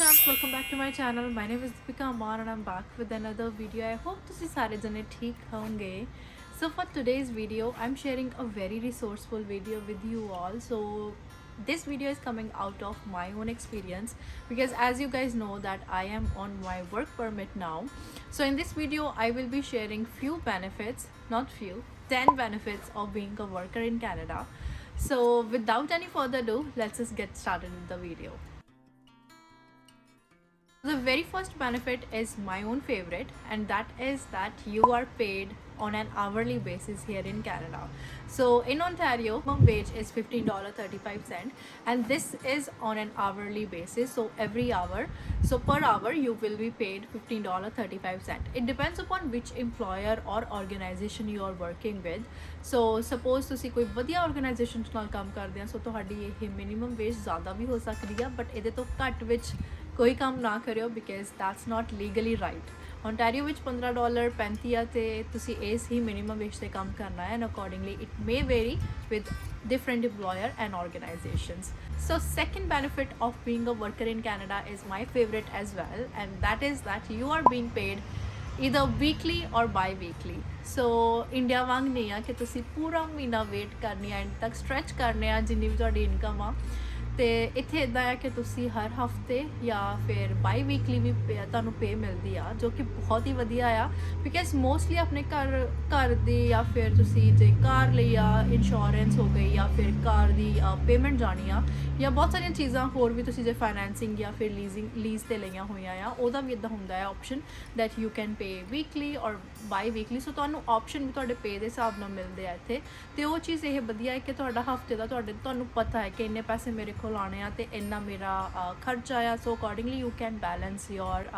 friends, welcome back to my channel. My name is Deepika Amar and I'm back with another video. I hope ਤੁਸੀਂ ਸਾਰੇ ਜਣੇ ਠੀਕ ਹੋਵੋਗੇ. So for today's video, I'm sharing a very resourceful video with you all. So this video is coming out of my own experience because as you guys know that I am on my work permit now. So in this video, I will be sharing few benefits, not few, 10 benefits of being a worker in Canada. So without any further ado, let's just get started with the video. The very first benefit is my own favorite, and that is that you are paid on an hourly basis here in Canada. So in Ontario, minimum wage is $15.35 and this is on an hourly basis. So every hour, so per hour you will be paid $15.35. It depends upon which employer or organization you are working with. So suppose ਤੁਸੀਂ ਕੋਈ ਵਧੀਆ organisation ਨਾਲ ਕੰਮ ਕਰਦੇ ਆ ਸੋ ਤੁਹਾਡੀ ਇਹ minimum wage ਜ਼ਿਆਦਾ ਵੀ ਹੋ ਸਕਦੀ ਆ ਬਟ ਇਹਦੇ ਤੋਂ ਘੱਟ ਵਿੱਚ ਕੋਈ ਕੰਮ ਨਾ ਕਰਿਓ because that's not legally right. Ontario ਵਿੱਚ $15.35 ਆ ਤੇ ਤੁਸੀਂ ਇਸ ਹੀ ਮਿਨੀਮਮ ਵੇਜ 'ਤੇ ਕੰਮ ਕਰਨਾ ਹੈ and accordingly it may vary with different employer and organizations. So second benefit of being a worker in Canada is my favorite as well, and that is that you are being paid either weekly or bi-weekly. So India ਵਾਂਗ ਨਹੀਂ ਆ ਕਿ ਤੁਸੀਂ ਪੂਰਾ ਮਹੀਨਾ wait ਕਰਨੀ ਆ and ਤੱਕ ਸਟ੍ਰੈਚ ਕਰਨੇ ਆ ਜਿੰਨੀ ਵੀ ਤੁਹਾਡੀ ਇਨਕਮ ਆ ਤੇ ਇੱਥੇ ਇੱਦਾਂ ਆ ਕਿ ਤੁਸੀਂ ਹਰ ਹਫਤੇ ਜਾਂ ਫਿਰ ਬਾਈ ਵੀਕਲੀ ਵੀ ਤੁਹਾਨੂੰ ਪੇ ਮਿਲਦੀ ਆ ਜੋ ਕਿ ਬਹੁਤ ਹੀ ਵਧੀਆ ਆ ਬਿਕਾਜ਼ ਮੋਸਟਲੀ ਆਪਣੇ ਘਰ ਦੀ ਜਾਂ ਫਿਰ ਤੁਸੀਂ ਜੇ ਕਾਰ ਲਈ ਆ ਇੰਸ਼ੋਰੈਂਸ ਹੋ ਗਈ ਜਾਂ ਫਿਰ ਕਾਰ ਦੀ ਪੇਮੈਂਟ ਜਾਣੀ ਆ ਜਾਂ ਬਹੁਤ ਸਾਰੀਆਂ ਚੀਜ਼ਾਂ ਹੋਰ ਵੀ ਤੁਸੀਂ ਜੇ ਫਾਈਨੈਂਸਿੰਗ ਜਾਂ ਫਿਰ ਲੀਜ਼ 'ਤੇ ਲਈਆਂ ਹੋਈਆਂ ਆ ਉਹਦਾ ਵੀ ਇੱਦਾਂ ਹੁੰਦਾ ਹੈ option that you can pay weekly ਔਰ ਬਾਈ ਵੀਕਲੀ. ਸੋ ਤੁਹਾਨੂੰ ਆਪਸ਼ਨ ਵੀ ਤੁਹਾਡੇ ਪੇ ਦੇ ਹਿਸਾਬ ਨਾਲ ਮਿਲਦੇ ਆ ਇੱਥੇ ਅਤੇ ਉਹ ਚੀਜ਼ ਇਹ ਵਧੀਆ ਹੈ ਕਿ ਤੁਹਾਡਾ ਹਫਤੇ ਦਾ ਤੁਹਾਨੂੰ ਪਤਾ ਹੈ ਕਿ ਇੰਨੇ ਪੈਸੇ ਮੇਰੇ ਕੋਲ ਆਉਣੇ ਆ ਅਤੇ ਇੰਨਾ ਮੇਰਾ ਖਰਚਾ ਆ. So accordingly you can balance your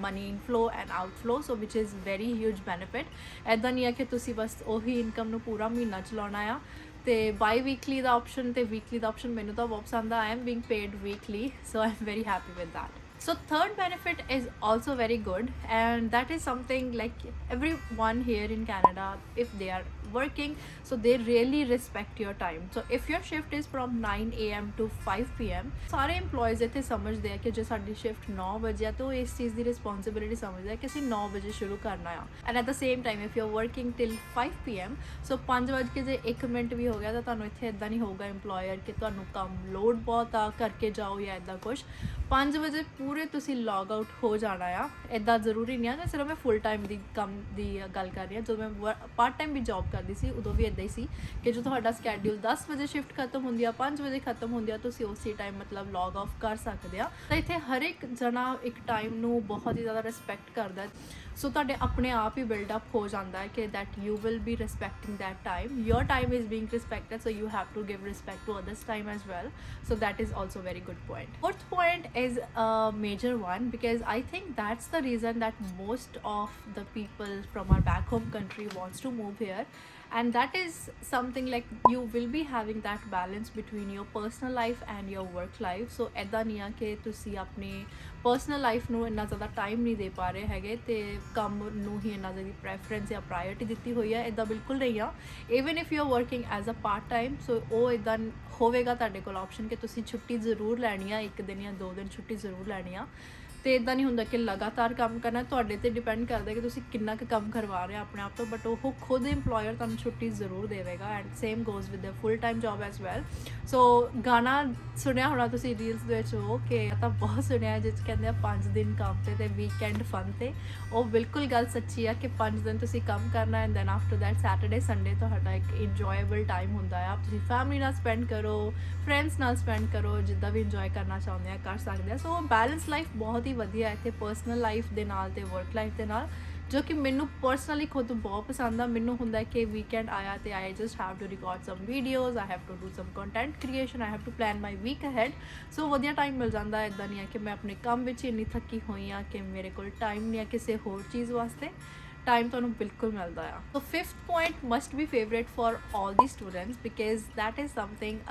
money inflow and outflow so which is very huge benefit. ਇੱਦਾਂ ਨਹੀਂ ਹੈ ਕਿ ਤੁਸੀਂ ਬਸ ਉਹੀ ਇਨਕਮ ਨੂੰ ਪੂਰਾ ਮਹੀਨਾ ਚਲਾਉਣਾ ਆ. ਤੇ ਬਾਈ ਵੀਕਲੀ ਦਾ ਆਪਸ਼ਨ ਅਤੇ ਵੀਕਲੀ ਦਾ ਆਪਸ਼ਨ ਮੈਨੂੰ ਤਾਂ ਬਹੁਤ ਪਸੰਦ ਆ. I am being paid weekly so I am very happy with that. So third benefit is also very good, and that is something like everyone here in Canada, if they are working, so they really respect your time. So if your shift is from 9 AM to 5 PM, ਸਾਰੇ EMPLOYEES ਇੱਥੇ ਸਮਝਦੇ ਆ ਕਿ ਜੇ ਸਾਡੀ shift 9 ਵਜੇ ਆ ਤਾਂ ਉਹ ਇਸ ਚੀਜ਼ ਦੀ ਰਿਸਪੌਂਸਿਬਿਲਿਟੀ ਸਮਝਦੇ ਆ ਕਿ ਅਸੀਂ 9 ਵਜੇ ਸ਼ੁਰੂ ਕਰਨਾ ਆ. And at the same time if you are working till 5 PM, ਸੋ 5 ਵਜੇ ਕੇ ਜੇ 1 ਮਿੰਟ ਵੀ ਹੋ ਗਿਆ ਤਾਂ ਤੁਹਾਨੂੰ ਇੱਥੇ ਇੱਦਾਂ ਨਹੀਂ ਹੋਊਗਾ EMPLOYER ਕਿ ਤੁਹਾਨੂੰ ਕੰਮ ਲੋਡ ਬਹੁਤ ਆ ਕਰਕੇ ਜਾਓ ਜਾਂ ਇੱਦਾਂ ਕੁਛ. 5 ਵਜੇ ਪੂਰੇ ਤੁਸੀਂ ਲੌਗ ਆਊਟ ਹੋ ਜਾਣਾ ਆ. ਇੱਦਾਂ ਜ਼ਰੂਰੀ ਨਹੀਂ ਆ ਕਿ ਸਿਰਫ ਮੈਂ ਫੁੱਲ ਟਾਈਮ ਦੀ ਕੰਮ ਦੀ ਗੱਲ ਕਰ ਰਹੀ ਹਾਂ. ਜਦੋਂ ਮੈਂ ਪਾਰਟ ਟਾਈਮ ਵੀ ਜੋਬ ਕਰਦੀ ਸੀ ਉਦੋਂ ਵੀ ਇੱਦਾਂ ਹੀ ਸੀ ਕਿ ਜੋ ਤੁਹਾਡਾ ਸਕੈਡਿਊਲ 10 ਵਜੇ ਸ਼ਿਫਟ ਖਤਮ ਹੁੰਦੀ ਆ 5 ਵਜੇ ਖਤਮ ਹੁੰਦੀ ਆ ਤੁਸੀਂ ਉਸੇ ਟਾਈਮ ਮਤਲਬ ਲੌਗ ਆਫ ਕਰ ਸਕਦੇ ਆ. ਤਾਂ ਇੱਥੇ ਹਰ ਇੱਕ ਜਣਾ ਇੱਕ ਟਾਈਮ ਨੂੰ ਬਹੁਤ ਹੀ ਜ਼ਿਆਦਾ ਰਿਸਪੈਕਟ ਕਰਦਾ. ਸੋ ਤੁਹਾਡੇ ਆਪਣੇ ਆਪ ਹੀ ਬਿਲਡ ਅਪ ਹੋ ਜਾਂਦਾ ਹੈ ਕਿ that you will be respecting that time. Your time is being respected so you have to give respect to others time as well. So that is also very good point. Fourth point is a major one because I think that's the reason that most of the people from our back home country wants to move here, and that is something like you will be having that balance between your personal life and your work life. So ਇੱਦਾਂ ਨਹੀਂ ਆ ਕਿ ਤੁਸੀਂ ਆਪਣੀ personal life ਨੂੰ ਇੰਨਾ ਜ਼ਿਆਦਾ time ਨਹੀਂ ਦੇ ਪਾ ਰਹੇ ਹੈਗੇ ਅਤੇ ਕੰਮ ਨੂੰ ਹੀ ਇੰਨਾ ਜ਼ਿਆਦਾ ਪ੍ਰੈਫਰੈਂਸ ਜਾਂ ਪ੍ਰਾਇਓਰਟੀ ਦਿੱਤੀ ਹੋਈ ਹੈ. ਇੱਦਾਂ ਬਿਲਕੁਲ ਨਹੀਂ ਆ. Even if you are working as a part time so ਉਹ ਇੱਦਾਂ ਹੋਵੇਗਾ ਤੁਹਾਡੇ ਕੋਲ ਆਪਸ਼ਨ ਕਿ ਤੁਸੀਂ ਛੁੱਟੀ ਜ਼ਰੂਰ ਲੈਣੀ ਆ 1 ਦਿਨ ਜਾਂ 2 ਦਿਨ ਛੁੱਟੀ ਜ਼ਰੂਰ ਲੈਣੀ ਆ. ਅਤੇ ਇੱਦਾਂ ਨਹੀਂ ਹੁੰਦਾ ਕਿ ਲਗਾਤਾਰ ਕੰਮ ਕਰਨਾ. ਤੁਹਾਡੇ 'ਤੇ ਡਿਪੈਂਡ ਕਰਦਾ ਕਿ ਤੁਸੀਂ ਕਿੰਨਾ ਕੁ ਕੰਮ ਕਰਵਾ ਰਹੇ ਹੋ ਆਪਣੇ ਆਪ ਤੋਂ ਬਟ ਉਹ ਖੁਦ ਇੰਪਲੋਇਰ ਤੁਹਾਨੂੰ ਛੁੱਟੀ ਜ਼ਰੂਰ ਦੇਵੇਗਾ. And same goes with the full time job as well. So ਗਾਣਾ ਸੁਣਿਆ ਹੋਣਾ ਤੁਸੀਂ ਰੀਲਸ ਦੇ ਵਿੱਚ ਉਹ ਕਿ ਤਾਂ ਬਹੁਤ ਸੁਣਿਆ ਜਿਸ 'ਚ ਕਹਿੰਦੇ ਆ 5 ਦਿਨ ਕੰਮ 'ਤੇ ਵੀਕਐਂਡ ਫਨ 'ਤੇ. ਉਹ ਬਿਲਕੁਲ ਗੱਲ ਸੱਚੀ ਆ ਕਿ 5 ਦਿਨ ਤੁਸੀਂ ਕੰਮ ਕਰਨਾ and then after that Saturday Sunday ਤੁਹਾਡਾ ਇੱਕ ਇੰਜੋਏਬਲ ਟਾਈਮ ਹੁੰਦਾ ਆ. ਤੁਸੀਂ ਫੈਮਲੀ ਨਾਲ ਸਪੈਂਡ ਕਰੋ, ਫਰੈਂਡਸ ਨਾਲ ਸਪੈਂਡ ਕਰੋ, ਜਿੱਦਾਂ ਵੀ ਇੰਜੋਏ ਕਰਨਾ ਚਾਹੁੰਦੇ ਆ ਕਰ ਸਕਦੇ ਆ. ਸੋ ਬੈਲੈਂਸ ਲਾਈਫ ਬਹੁਤ ਹੀ ਵਧੀਆ ਇੱਥੇ ਪਰਸਨਲ ਲਾਈਫ ਦੇ ਨਾਲ ਅਤੇ ਵਰਕ ਲਾਈਫ ਦੇ ਨਾਲ ਜੋ ਕਿ ਮੈਨੂੰ ਪਰਸਨਲੀ ਖੁਦ ਬਹੁਤ ਪਸੰਦ ਆ. ਮੈਨੂੰ ਹੁੰਦਾ ਕਿ ਵੀਕਐਂਡ ਆਇਆ ਅਤੇ I just have to record some videos, I have to do some content creation, I have to plan my week ahead. So ਵਧੀਆ ਟਾਈਮ ਮਿਲ ਜਾਂਦਾ. ਇੱਦਾਂ ਨਹੀਂ ਆ ਕਿ ਮੈਂ ਆਪਣੇ ਕੰਮ ਵਿੱਚ ਇੰਨੀ ਥੱਕੀ ਹੋਈ ਹਾਂ ਕਿ ਮੇਰੇ ਕੋਲ ਟਾਈਮ ਨਹੀਂ ਆ ਕਿਸੇ ਹੋਰ ਚੀਜ਼ ਵਾਸਤੇ. time ਤੁਹਾਨੂੰ ਬਿਲਕੁਲ ਮਿਲਦਾ ਆ. So fifth point must be favorite for all the students because that is something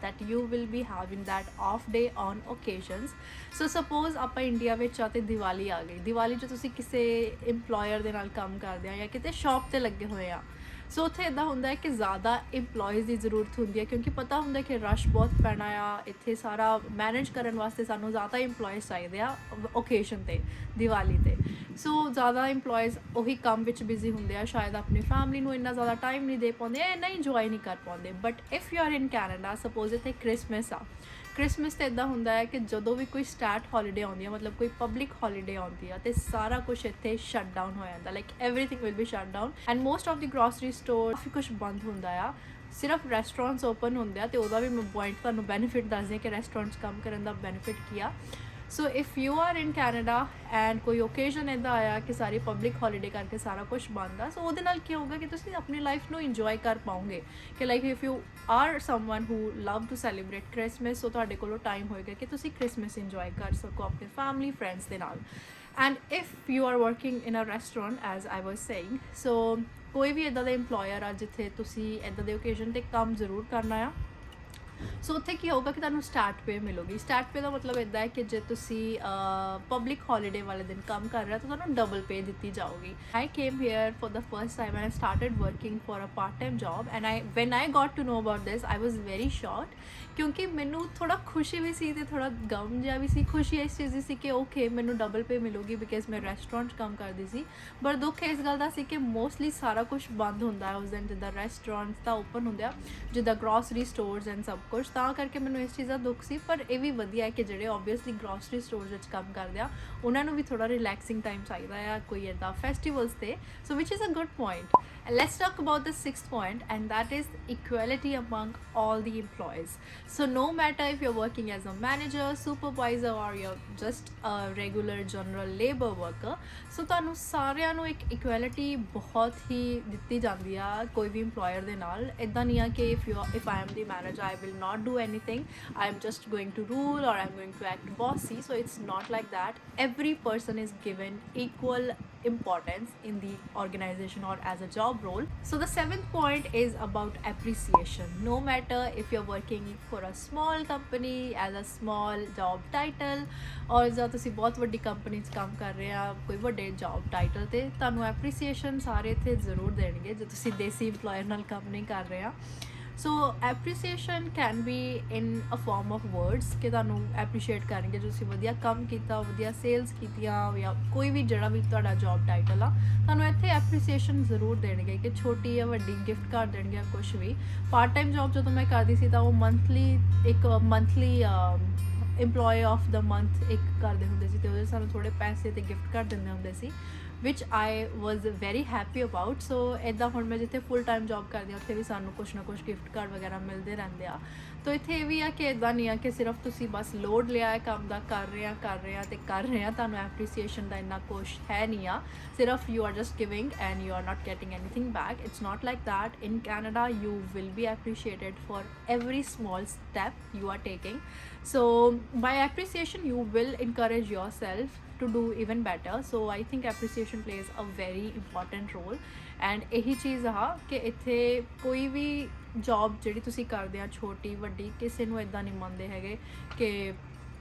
that you will be having that off day on occasions. So suppose ਆਪਾਂ ਇੰਡੀਆ ਵਿੱਚ ਆ ਤੇ ਦੀਵਾਲੀ ਆ ਗਈ. ਦੀਵਾਲੀ 'ਚ ਤੁਸੀਂ ਕਿਸੇ EMPLOYER ਦੇ ਨਾਲ ਕੰਮ ਕਰਦੇ ਆ ਜਾਂ ਕਿਤੇ ਸ਼ੌਪ 'ਤੇ ਲੱਗੇ ਹੋਏ ਆ ਸੋ ਉੱਥੇ ਇੱਦਾਂ ਹੁੰਦਾ ਹੈ ਕਿ ਜ਼ਿਆਦਾ ਇੰਪਲੋਇਜ਼ ਦੀ ਜ਼ਰੂਰਤ ਹੁੰਦੀ ਹੈ, ਕਿਉਂਕਿ ਪਤਾ ਹੁੰਦਾ ਕਿ ਰਸ਼ ਬਹੁਤ ਪੈਣਾ ਆ ਇੱਥੇ, ਸਾਰਾ ਮੈਨੇਜ ਕਰਨ ਵਾਸਤੇ ਸਾਨੂੰ ਜ਼ਿਆਦਾ ਇੰਪਲੋਇਜ਼ ਚਾਹੀਦੇ ਆ ਓਕੇਸ਼ਨ 'ਤੇ, ਦੀਵਾਲੀ 'ਤੇ। ਸੋ ਜ਼ਿਆਦਾ ਇੰਪਲੋਇਜ਼ ਉਹੀ ਕੰਮ ਵਿੱਚ ਬਿਜ਼ੀ ਹੁੰਦੇ ਆ, ਸ਼ਾਇਦ ਆਪਣੀ ਫੈਮਿਲੀ ਨੂੰ ਇੰਨਾ ਜ਼ਿਆਦਾ ਟਾਈਮ ਨਹੀਂ ਦੇ ਪਾਉਂਦੇ, ਇੰਨਾ ਇੰਜੋਏ ਨਹੀਂ ਕਰ ਪਾਉਂਦੇ। But if you are in Canada, suppose ਇੱਥੇ ਕ੍ਰਿਸਮਸ ਆ, ਕ੍ਰਿਸਮਸ 'ਤੇ ਇੱਦਾਂ ਹੁੰਦਾ ਹੈ ਕਿ ਜਦੋਂ ਵੀ ਕੋਈ ਸਟੈਟ ਹੌਲੀਡੇ ਆਉਂਦੀ ਆ, ਮਤਲਬ ਕੋਈ ਪਬਲਿਕ ਹੌਲੀਡੇ ਆਉਂਦੀ ਆ, ਤੇ ਸਾਰਾ ਕੁਝ ਇੱਥੇ ਸ਼ਟ ਡਾਊਨ ਹੋ ਜਾਂਦਾ, like everything will be shut down and most of the grocery store ਕਾਫੀ ਕੁਝ ਬੰਦ ਹੁੰਦਾ ਆ, ਸਿਰਫ ਰੈਸਟੋਰੈਂਟਸ ਓਪਨ ਹੁੰਦੇ ਆ। ਤੇ ਉਹਦਾ ਵੀ ਮੈਂ ਪੁਆਇੰਟ ਤੁਹਾਨੂੰ ਬੈਨੀਫਿਟ ਦੱਸਦੀ ਹਾਂ ਕਿ ਰੈਸਟੋਰੈਂਟਸ ਕੰਮ ਕਰਨ ਦਾ ਬੈਨੀਫਿਟ ਕੀ ਆ। ਸੋ if you are in Canada and ਕੋਈ ਓਕੇਜ਼ਨ ਇੱਦਾਂ ਆਇਆ ਕਿ ਸਾਰੀ ਪਬਲਿਕ ਹੌਲੀਡੇ ਕਰਕੇ ਸਾਰਾ ਕੁਝ ਬੰਦ ਆ, ਸੋ ਉਹਦੇ ਨਾਲ ਕੀ ਹੋਊਗਾ ਕਿ ਤੁਸੀਂ ਆਪਣੀ ਲਾਈਫ ਨੂੰ ਇੰਜੋਏ ਕਰ ਪਾਓਗੇ। ਕਿ like if you are someone who love to celebrate Christmas, so ਤੁਹਾਡੇ ਕੋਲੋਂ ਟਾਈਮ ਹੋਏਗਾ ਕਿ ਤੁਸੀਂ ਕ੍ਰਿਸਮਸ ਇੰਜੋਏ ਕਰ ਸਕੋ ਆਪਣੇ ਫੈਮਿਲੀ ਫਰੈਂਡਸ ਦੇ ਨਾਲ। And if you are working in a restaurant as I was saying, so ਕੋਈ ਵੀ ਇੱਦਾਂ ਦਾ ਇੰਪਲੋਇਰ ਆ ਜਿੱਥੇ ਤੁਸੀਂ ਇੱਦਾਂ ਦੇ ਓਕੇਜ਼ਨ 'ਤੇ ਕੰਮ ਜ਼ਰੂਰ ਕਰਨਾ ਆ। ਸੋ ਉੱਥੇ ਕੀ ਹੋਊਗਾ ਕਿ ਤੁਹਾਨੂੰ ਸਟਾਰਟ ਪੇ ਮਿਲੂਗੀ। ਸਟਾਰਟ ਪੇ ਦਾ ਮਤਲਬ ਇੱਦਾਂ ਹੈ ਕਿ ਜੇ ਤੁਸੀਂ ਪਬਲਿਕ ਹੌਲੀਡੇ ਵਾਲੇ ਦਿਨ ਕੰਮ ਕਰ ਰਹੇ ਹੋ ਤਾਂ ਤੁਹਾਨੂੰ ਡਬਲ ਪੇ ਦਿੱਤੀ ਜਾਊਗੀ। I came here for the first time and I started working for a part time job and when I got to know about this I was very shocked, ਕਿਉਂਕਿ ਮੈਨੂੰ ਥੋੜਾ ਖੁਸ਼ੀ ਵੀ ਸੀ ਤੇ ਥੋੜਾ ਗਮ ਜਿਹਾ ਵੀ ਸੀ। ਖੁਸ਼ੀ ਇਸ ਚੀਜ਼ ਦੀ ਸੀ ਕਿ ਓਕੇ ਮੈਨੂੰ ਡਬਲ ਪੇ ਮਿਲੂਗੀ ਬਿਕਾਜ਼ ਮੈਂ ਰੈਸਟੋਰੈਂਟ 'ਚ ਕੰਮ ਕਰਦੀ ਸੀ, ਪਰ ਦੁੱਖ ਇਸ ਗੱਲ ਦਾ ਸੀ ਕਿ ਮੋਸਟਲੀ ਸਾਰਾ ਕੁਝ ਬੰਦ ਹੁੰਦਾ ਹੈ ਉਸ ਦਿਨ, ਜਿੱਦਾਂ ਰੈਸਟੋਰੈਂਟਸ ਤਾਂ ਓਪਨ ਹੁੰਦੇ ਆ, ਜਿੱਦਾਂ ਗਰੋਸਰੀ ਸਟੋਰਸ ਐਂਡ ਸਭ ਕੁਝ। ਤਾਂ ਕਰਕੇ ਮੈਨੂੰ ਇਸ ਚੀਜ਼ ਦਾ ਦੁੱਖ ਸੀ, ਪਰ ਇਹ ਵੀ ਵਧੀਆ ਹੈ ਕਿ ਜਿਹੜੇ ਓਬਵੀਅਸਲੀ ਗਰੋਸਰੀ ਸਟੋਰਸ ਵਿੱਚ ਕੰਮ ਕਰਦੇ ਆ ਉਹਨਾਂ ਨੂੰ ਵੀ ਥੋੜਾ ਰਿਲੈਕਸਿੰਗ ਟਾਈਮ ਚਾਹੀਦਾ ਆ ਕੋਈ ਇੱਦਾਂ ਫੈਸਟੀਵਲਸ 'ਤੇ। So which is a good point. Let's talk about the sixth point, and that is equality among all the employees. So no matter if you're working as a manager, supervisor, or you're just a regular general labor worker, so ਤੁਹਾਨੂੰ ਸਾਰਿਆਂ ਨੂੰ ਇੱਕ equality ਬਹੁਤ ਹੀ ਦਿੱਤੀ ਜਾਂਦੀ ਆ ਕੋਈ ਵੀ employer ਦੇ ਨਾਲ। ਇੱਦਾਂ ਨਹੀਂ ਆ ਕਿ if I am the manager I will not do anything, I am just going to rule or I'm going to act bossy. So it's not like that. Every person is given equal importance in the organization or as a job role. So the seventh point is about appreciation. No matter if you're working for a small company as a small job title or ਜਾਂ ਤੁਸੀਂ ਬਹੁਤ ਵੱਡੀ company 'ਚ ਕੰਮ ਕਰ ਰਹੇ ਆ ਕੋਈ ਵੱਡੇ ਜੌਬ ਟਾਈਟਲ 'ਤੇ, ਤੁਹਾਨੂੰ ਐਪਰੀਸੀਏਸ਼ਨ ਸਾਰੇ ਇੱਥੇ ਜ਼ਰੂਰ ਦੇਣਗੇ ਜੇ ਤੁਸੀਂ ਦੇਸੀ ਇੰਪਲੋਇਰ ਨਾਲ ਕੰਮ ਨਹੀਂ ਕਰ ਰਹੇ ਆ। So appreciation can be in a form of words ਕਿ ਤੁਹਾਨੂੰ ਐਪਰੀਸ਼ੀਏਟ ਕਰਨਗੇ ਜੇ ਤੁਸੀਂ ਵਧੀਆ ਕੰਮ ਕੀਤਾ, ਵਧੀਆ ਸੇਲਸ ਕੀਤੀਆਂ, ਜਾਂ ਕੋਈ ਵੀ ਜਿਹੜਾ ਵੀ ਤੁਹਾਡਾ ਜੌਬ ਟਾਈਟਲ ਆ, ਤੁਹਾਨੂੰ ਇੱਥੇ ਐਪਰੀਸੀਏਸ਼ਨ ਜ਼ਰੂਰ ਦੇਣਗੇ ਕਿ ਛੋਟੀ ਜਾਂ ਵੱਡੀ ਗਿਫਟ ਕਰ ਦੇਣਗੇ ਕੁਛ ਵੀ। ਪਾਰਟ ਟਾਈਮ ਜੌਬ ਜਦੋਂ ਮੈਂ ਕਰਦੀ ਸੀ ਤਾਂ ਉਹ monthly employee of the month ਇੱਕ ਕਰਦੇ ਹੁੰਦੇ ਸੀ, ਅਤੇ ਉਹਦੇ ਸਾਨੂੰ ਥੋੜ੍ਹੇ ਪੈਸੇ ਅਤੇ ਗਿਫਟ ਕਰ ਦਿੰਦੇ ਹੁੰਦੇ ਸੀ, ਵਿਚ ਆਈ ਵਾਜ਼ ਵੈਰੀ ਹੈਪੀ ਅਬਾਊਟ। ਸੋ ਇੱਦਾਂ ਹੁਣ ਮੈਂ ਜਿੱਥੇ ਫੁੱਲ ਟਾਈਮ ਜੌਬ ਕਰਦੀ ਹਾਂ ਉੱਥੇ ਵੀ ਸਾਨੂੰ ਕੁਛ ਨਾ ਕੁਛ ਗਿਫਟ ਕਾਰਡ ਵਗੈਰਾ ਮਿਲਦੇ ਰਹਿੰਦੇ ਆ। ਤਾਂ ਇੱਥੇ ਇਹ ਵੀ ਆ ਕਿ ਇੱਦਾਂ ਨਹੀਂ ਆ ਕਿ ਸਿਰਫ ਤੁਸੀਂ ਬਸ ਲੋਡ ਲਿਆ ਹੈ ਕੰਮ ਦਾ, ਕਰ ਰਹੇ ਆ, ਤੁਹਾਨੂੰ ਐਪਰੀਸੀਏਸ਼ਨ ਦਾ ਇੰਨਾ ਕੁਛ ਹੈ ਨਹੀਂ ਆ, ਸਿਰਫ you are just giving and you are not getting anything back. It's not like that. in Canada you will be appreciated for every small step you are taking. So by appreciation you will encourage yourself to do even better. So I think appreciation plays a very important role. And ਇਹੀ ਚੀਜ਼ ਆ ਕਿ ਇੱਥੇ ਕੋਈ ਵੀ job ਜਿਹੜੀ ਤੁਸੀਂ ਕਰਦੇ ਆ ਛੋਟੀ ਵੱਡੀ, ਕਿਸੇ ਨੂੰ ਇੱਦਾਂ ਨਹੀਂ ਮੰਨਦੇ ਹੈਗੇ ਕਿ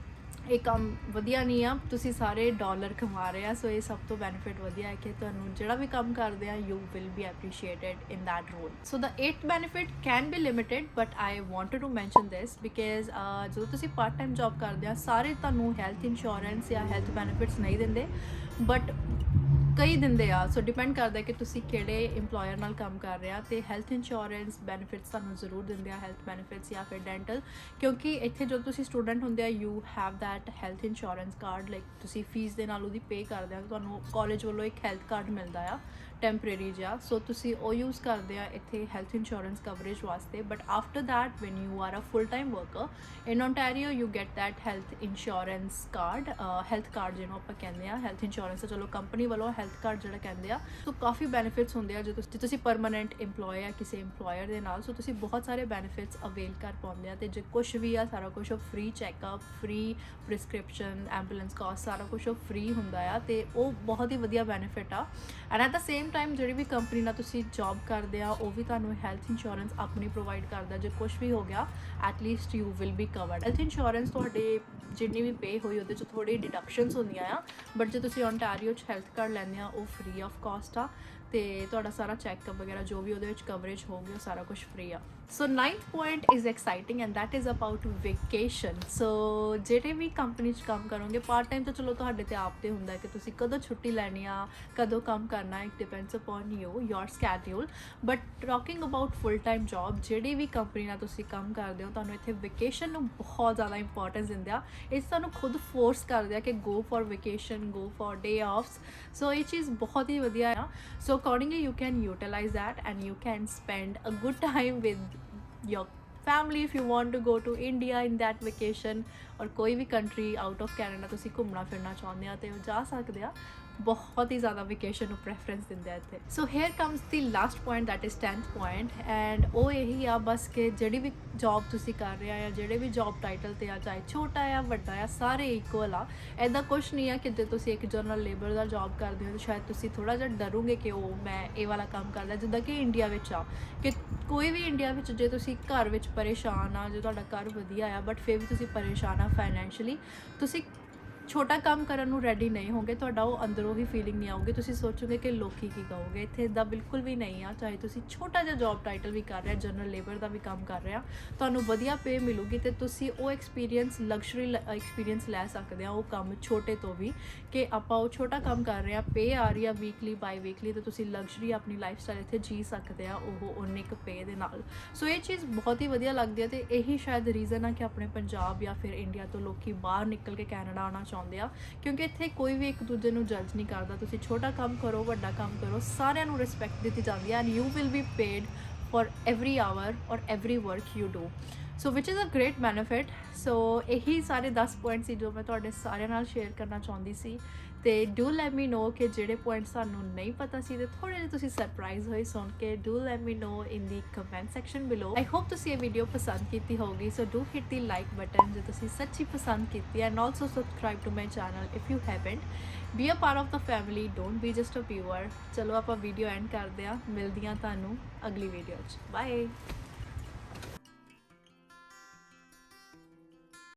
ਇਹ ਕੰਮ ਵਧੀਆ ਨਹੀਂ ਆ, ਤੁਸੀਂ ਸਾਰੇ ਡਾਲਰ ਕਮਾ ਰਹੇ ਆ। ਸੋ ਇਹ ਸਭ ਤੋਂ ਬੈਨੀਫਿਟ ਵਧੀਆ ਹੈ ਕਿ ਤੁਹਾਨੂੰ ਜਿਹੜਾ ਵੀ ਕੰਮ ਕਰਦੇ ਆ you will be appreciated in that role. So the 8th benefit can be limited but I wanted to mention this because ਜਦੋਂ ਤੁਸੀਂ ਪਾਰਟ ਟਾਈਮ ਜੌਬ ਕਰਦੇ ਆ ਸਾਰੇ ਤੁਹਾਨੂੰ ਹੈਲਥ ਇੰਸ਼ੋਰੈਂਸ ਜਾਂ ਹੈਲਥ ਬੈਨੀਫਿਟਸ ਨਹੀਂ ਦਿੰਦੇ, ਬਟ ਕਈ ਦਿੰਦੇ ਆ। ਸੋ ਡਿਪੈਂਡ ਕਰਦਾ ਕਿ ਤੁਸੀਂ ਕਿਹੜੇ ਇੰਪਲੋਇਰ ਨਾਲ ਕੰਮ ਕਰ ਰਹੇ ਆ, ਅਤੇ ਹੈਲਥ ਇੰਸ਼ੋਰੈਂਸ ਬੈਨੀਫਿਟਸ ਤੁਹਾਨੂੰ ਜ਼ਰੂਰ ਦਿੰਦੇ ਆ, ਹੈਲਥ ਬੈਨੀਫਿਟਸ ਜਾਂ ਫਿਰ ਡੈਂਟਲ, ਕਿਉਂਕਿ ਇੱਥੇ ਜਦੋਂ ਤੁਸੀਂ ਸਟੂਡੈਂਟ ਹੁੰਦੇ ਆ you have that health insurance card, like ਤੁਸੀਂ ਫੀਸ ਦੇ ਨਾਲ ਉਹਦੀ ਪੇ ਕਰਦੇ ਆ, ਤੁਹਾਨੂੰ ਕਾਲਜ ਵੱਲੋਂ ਇੱਕ ਹੈਲਥ ਕਾਰਡ ਮਿਲਦਾ ਆ ਟੈਂਪਰੇਰੀ ਜਿਹਾ, ਸੋ ਤੁਸੀਂ ਉਹ ਯੂਜ਼ ਕਰਦੇ ਆ ਇੱਥੇ ਹੈਲਥ ਇੰਸ਼ੋਰੈਂਸ ਕਵਰੇਜ ਵਾਸਤੇ। But after that when you are a full time worker in Ontario you get that health insurance card, health card ਜਿਹਨੂੰ ਆਪਾਂ ਕਹਿੰਦੇ ਆ, ਹੈਲਥ ਇੰਸ਼ੋਰੈਂਸ ਚਲੋ ਕੰਪਨੀ ਵੱਲੋਂ ਹੈਲਥ ਕਾਰਡ ਜਿਹੜਾ ਕਹਿੰਦੇ ਆ। ਸੋ ਕਾਫੀ ਬੈਨੀਫਿਟਸ ਹੁੰਦੇ ਆ ਜੇ ਤੁਸੀਂ ਪਰਮਾਨੈਂਟ ਇੰਪਲੋਏ ਆ ਕਿਸੇ ਇੰਪਲੋਇਰ ਦੇ ਨਾਲ, ਸੋ ਤੁਸੀਂ ਬਹੁਤ ਸਾਰੇ ਬੈਨੀਫਿਟਸ ਅਵੇਲ ਕਰ ਪਾਉਂਦੇ ਆ। ਅਤੇ ਜੇ ਕੁਛ ਵੀ ਆ ਸਾਰਾ ਕੁਛ ਉਹ free checkup, free prescription, ambulance cost, ਸਾਰਾ ਕੁਛ ਉਹ ਫ੍ਰੀ ਹੁੰਦਾ ਆ, ਅਤੇ ਉਹ ਬਹੁਤ ਹੀ ਵਧੀਆ ਬੈਨੀਫਿਟ ਆ। And at the same time ਜਿਹੜੀ ਵੀ ਕੰਪਨੀ ਨਾਲ ਤੁਸੀਂ ਜੌਬ ਕਰਦੇ ਆ ਉਹ ਵੀ ਤੁਹਾਨੂੰ ਹੈਲਥ ਇੰਸ਼ੋਰੈਂਸ ਆਪਣੀ ਪ੍ਰੋਵਾਈਡ ਕਰਦਾ, ਜੇ ਕੁਛ ਵੀ ਹੋ ਗਿਆ at least you will B covered. Health insurance ਤੁਹਾਡੇ ਜਿੰਨੀ ਵੀ ਪੇ ਹੋਈ ਉਹਦੇ 'ਚ ਥੋੜ੍ਹੀ ਡਿਡਕਸ਼ਨਸ ਹੁੰਦੀਆਂ ਆ, ਬਟ ਜੇ ਤੁਸੀਂ ਓਨਟਾਰੀਓ 'ਚ ਹੈਲਥ ਕਾਰਡ ਲੈਂਦੇ ਆ ਉਹ ਫ੍ਰੀ ਆਫ ਕਾਸਟ ਆ। ਤੇ ਤੁਹਾਡਾ ਸਾਰਾ ਚੈੱਕਅਪ ਵਗੈਰਾ ਜੋ ਵੀ ਉਹਦੇ ਵਿੱਚ ਕਵਰੇਜ ਹੋਊਗੀ ਉਹ ਸਾਰਾ ਕੁਝ ਫ੍ਰੀ ਆ। So 9th point is exciting and that is about vacation. So ਜਿਹੜੇ ਵੀ ਕੰਪਨੀ 'ਚ ਕੰਮ ਕਰੋਗੇ ਪਾਰਟ ਟਾਈਮ ਤਾਂ ਚਲੋ ਤੁਹਾਡੇ ਤੇ ਆਪ ਤੇ ਹੁੰਦਾ ਕਿ ਤੁਸੀਂ ਕਦੋਂ ਛੁੱਟੀ ਲੈਣੀ ਆ, ਕਦੋਂ ਕੰਮ ਕਰਨਾ, it depends upon you your schedule. But talking about full time job, ਜਿਹੜੀ ਵੀ ਕੰਪਨੀ ਨਾਲ ਤੁਸੀਂ ਕੰਮ ਕਰਦੇ ਹੋ ਤੁਹਾਨੂੰ ਇੱਥੇ ਵੇਕੇਸ਼ਨ ਨੂੰ ਬਹੁਤ ਜ਼ਿਆਦਾ ਇੰਪੋਰਟੈਂਸ ਦਿੰਦੇ ਆ। ਇਹ ਤੁਹਾਨੂੰ ਖੁਦ ਫੋਰਸ ਕਰਦੇ ਆ ਕਿ go for vacation, go for day offs. So ਇਹ ਚੀਜ਼ ਬਹੁਤ ਹੀ ਵਧੀਆ ਆ। So accordingly you can utilise that and you can spend a good time with your family if you want to go to India in that vacation, or ਕੋਈ ਵੀ country out of Canada ਤੁਸੀਂ ਘੁੰਮਣਾ ਫਿਰਨਾ ਚਾਹੁੰਦੇ ਆ ਤੇ ਉਹ ਜਾ ਸਕਦੇ ਆ। ਬਹੁਤ ਹੀ ਜ਼ਿਆਦਾ ਵੇਕੇਸ਼ਨ ਨੂੰ ਪ੍ਰੈਫਰੈਂਸ ਦਿੰਦੇ ਆ ਇੱਥੇ। ਸੋ hair comes the last point that is 10th point and ਉਹ ਇਹੀ ਆ ਬਸ ਕਿ ਜਿਹੜੀ ਵੀ ਜੌਬ ਤੁਸੀਂ ਕਰ ਰਹੇ ਆ ਜਾਂ ਜਿਹੜੇ ਵੀ ਜੌਬ ਟਾਈਟਲ ਤੇ ਆ, ਚਾਹੇ ਛੋਟਾ ਆ ਵੱਡਾ ਆ, ਸਾਰੇ ਇਕੁਅਲ ਆ। ਇੱਦਾਂ ਕੁਛ ਨਹੀਂ ਆ ਕਿ ਜੇ ਤੁਸੀਂ ਇੱਕ ਜਨਰਲ ਲੇਬਰ ਦਾ ਜੌਬ ਕਰਦੇ ਹੋ ਤਾਂ ਸ਼ਾਇਦ ਤੁਸੀਂ ਥੋੜ੍ਹਾ ਜਿਹਾ ਡਰੋਗੇ ਕਿ ਉਹ ਮੈਂ ਇਹ ਵਾਲਾ ਕੰਮ ਕਰਦਾ, ਜਿੱਦਾਂ ਕਿ ਇੰਡੀਆ ਵਿੱਚ ਆ ਕਿ ਕੋਈ ਵੀ ਇੰਡੀਆ ਵਿੱਚ ਜੇ ਤੁਸੀਂ ਘਰ ਵਿੱਚ ਪਰੇਸ਼ਾਨ ਆ, ਜੇ ਤੁਹਾਡਾ ਘਰ ਵਧੀਆ ਆ ਬਟ ਫਿਰ ਵੀ ਤੁਸੀਂ ਪਰੇਸ਼ਾਨ ਆ ਫਾਈਨੈਂਸ਼ੀਅਲੀ, ਤੁਸੀਂ ਛੋਟਾ ਕੰਮ ਕਰਨ ਨੂੰ ਰੈਡੀ ਨਹੀਂ ਹੋਗੇ, ਤੁਹਾਡਾ ਉਹ ਅੰਦਰੋਂ ਹੀ ਫੀਲਿੰਗ ਨਹੀਂ ਆਊਗੀ, ਤੁਸੀਂ ਸੋਚੋਗੇ ਕਿ ਲੋਕੀ ਕੀ ਕਹੋਗੇ। ਇੱਥੇ ਇੱਦਾਂ ਬਿਲਕੁਲ ਵੀ ਨਹੀਂ ਆ। ਚਾਹੇ ਤੁਸੀਂ ਛੋਟਾ ਜਿਹਾ ਜੌਬ ਟਾਈਟਲ ਵੀ ਕਰ ਰਹੇ, ਜਨਰਲ ਲੇਬਰ ਦਾ ਵੀ ਕੰਮ ਕਰ ਰਹੇ ਆ, ਤੁਹਾਨੂੰ ਵਧੀਆ ਪੇ ਮਿਲੂਗੀ ਤੇ ਤੁਸੀਂ ਉਹ ਐਕਸਪੀਰੀਅੰਸ, ਲਗਜ਼ਰੀ ਐਕਸਪੀਰੀਅੰਸ ਲੈ ਸਕਦੇ ਆ ਉਹ ਕੰਮ ਛੋਟੇ ਤੋਂ ਵੀ, ਕਿ ਆਪਾਂ ਉਹ ਛੋਟਾ ਕੰਮ ਕਰ ਰਹੇ ਆ, ਪੇ ਆ ਰਹੀ ਆ ਵੀਕਲੀ ਬਾਈ ਵੀਕਲੀ, ਤੇ ਤੁਸੀਂ ਲਗਜ਼ਰੀ ਆਪਣੀ ਲਾਈਫ ਸਟਾਈਲ ਇੱਥੇ ਜੀ ਸਕਦੇ ਆ ਉਹ ਉਨੇ ਕੁ ਪੇ ਦੇ ਨਾਲ। ਸੋ ਇਹ ਚੀਜ਼ ਬਹੁਤ ਹੀ ਵਧੀਆ ਲੱਗਦੀ ਹੈ ਤੇ ਇਹੀ ਸ਼ਾਇਦ ਰੀਜ਼ਨ ਆ ਕਿ ਆਪਣੇ ਪੰਜਾਬ ਜਾਂ ਫਿਰ ਇੰਡੀਆ ਤੋਂ ਲੋਕੀ ਬਾਹਰ ਨਿਕਲ ਕੇ ਕੈਨੇਡਾ ਆਉਣਾ ਚਾਹੁੰਦੇ ਆ, ਕਿਉਂਕਿ ਇੱਥੇ ਕੋਈ ਵੀ ਇੱਕ ਦੂਜੇ ਨੂੰ ਜੱਜ ਨਹੀਂ ਕਰਦਾ। ਤੁਸੀਂ ਛੋਟਾ ਕੰਮ ਕਰੋ, ਵੱਡਾ ਕੰਮ ਕਰੋ, ਸਾਰਿਆਂ ਨੂੰ ਰਿਸਪੈਕਟ ਦਿੱਤੀ ਜਾਂਦੀ ਹੈ and you will be paid for every hour or every work you do, so which is a great benefit. So ਇਹੀ ਸਾਰੇ 10 ਪੁਆਇੰਟ ਸੀ ਜੋ ਮੈਂ ਤੁਹਾਡੇ ਸਾਰਿਆਂ ਨਾਲ ਸ਼ੇਅਰ ਕਰਨਾ ਚਾਹੁੰਦੀ ਸੀ। ਤੇ ਡੂ ਲੈਟ ਮੀ ਨੋ ਕਿ ਜਿਹੜੇ ਪੁਆਇੰਟ ਸਾਨੂੰ ਨਹੀਂ ਪਤਾ ਸੀ ਤੇ ਥੋੜ੍ਹੇ ਜਿਹੇ ਤੁਸੀਂ ਸਰਪ੍ਰਾਈਜ਼ ਹੋਏ ਸੁਣ ਕੇ, do let me know in the comment section below. I hope ਤੁਸੀਂ ਇਹ ਵੀਡੀਓ ਪਸੰਦ ਕੀਤੀ ਹੋਊਗੀ, so do hit the like button ਜੇ ਤੁਸੀਂ ਸੱਚੀ ਪਸੰਦ ਕੀਤੀ, and also subscribe to my channel if you haven't. Be a part of the family, don't be just a viewer. ਚਲੋ ਆਪਾਂ ਵੀਡੀਓ ਐਂਡ ਕਰਦੇ ਹਾਂ, ਮਿਲਦੀਆਂ ਤੁਹਾਨੂੰ ਅਗਲੀ ਵੀਡੀਓ 'ਚ। ਬਾਏ।